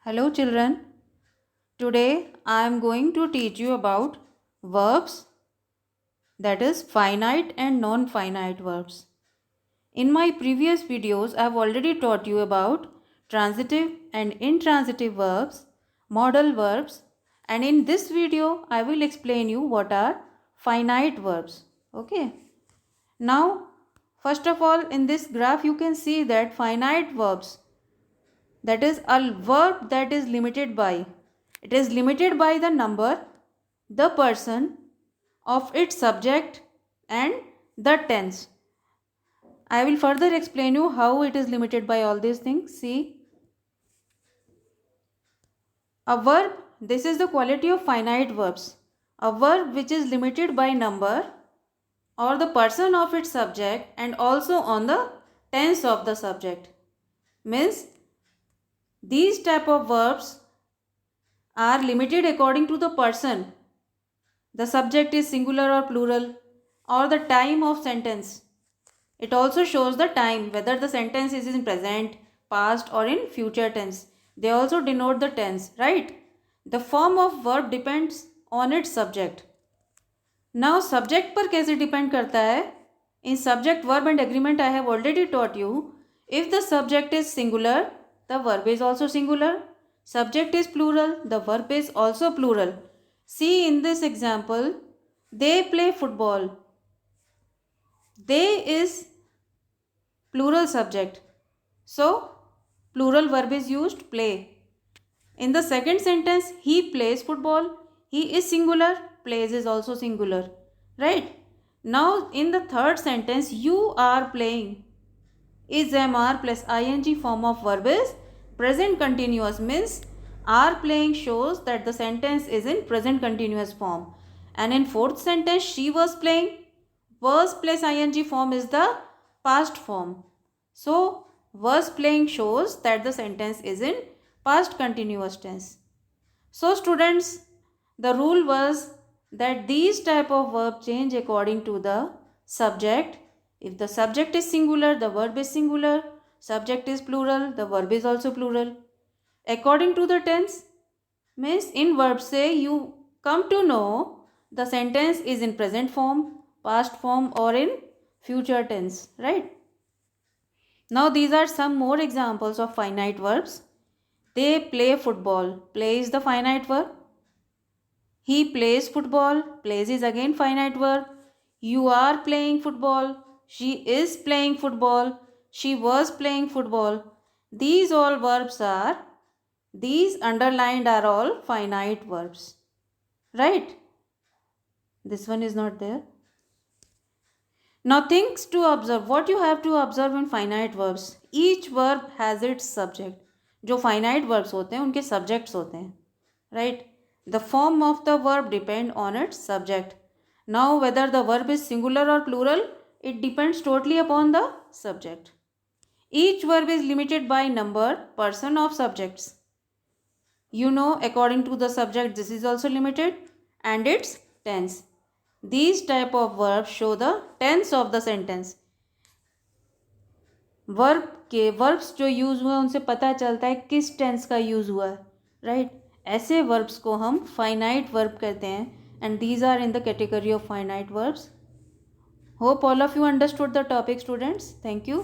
Hello children, today I am going to teach you about verbs, that is finite and non-finite verbs. In my previous videos I have already taught you about transitive and intransitive verbs, modal verbs, and in this video I will explain you what are finite verbs. Okay. Now first of all, in this graph you can see that finite verbs, that is a verb that is limited by, it is limited by the number, the person of its subject and the tense. I will further explain you how it is limited by all these things. See, a verb, this is the quality of finite verbs. A verb which is limited by number or the person of its subject and also on the tense of the subject. Means these type of verbs are limited according to the person. The subject is singular or plural, or the time of sentence. It also shows the time, whether the sentence is in present, past or in future tense. They also denote the tense, right? The form of verb depends on its subject. Now subject पर कैसे depend करता है? In subject verb and agreement I have already taught you. If the subject is singular, the verb is also singular. Subject is plural, the verb is also plural. See in this example, they play football. They is plural subject. So, plural verb is used, play. In the second sentence, he plays football. He is singular, plays is also singular. Right? Now, in the third sentence, you are playing. Is MR plus ing form of verb is present continuous, means are playing shows that the sentence is in present continuous form. And in fourth sentence, she was playing, was plus ing form is the past form. So was playing shows that the sentence is in past continuous tense. So students, the rule was that these type of verb change according to the subject. If the subject is singular, the verb is singular. Subject is plural, the verb is also plural. According to the tense, means in verb say you come to know the sentence is in present form, past form or in future tense, right? Now these are some more examples of finite verbs. They play football. Play is the finite verb. He plays football. Plays is again finite verb. You are playing football. She is playing football. She was playing football. These all verbs are, these underlined are all finite verbs. Right? This one is not there. Now things to observe. What you have to observe in finite verbs. Each verb has its subject. जो finite verbs होते हैं उनके subjects होते हैं. Right? The form of the verb depend on its subject. Now whether the verb is singular or plural, it depends totally upon the subject. Each verb is limited by number, person of subjects. You know, according to the subject, this is also limited, and its tense. These type of verbs show the tense of the sentence. Verb के verbs जो use हुए उनसे पता चलता है किस tense का use हुआ है, राइट? ऐसे वर्ब्स को हम फाइनाइट वर्ब कहते हैं, and these are in the category of finite verbs. Hope all of you understood the topic students. Thank you.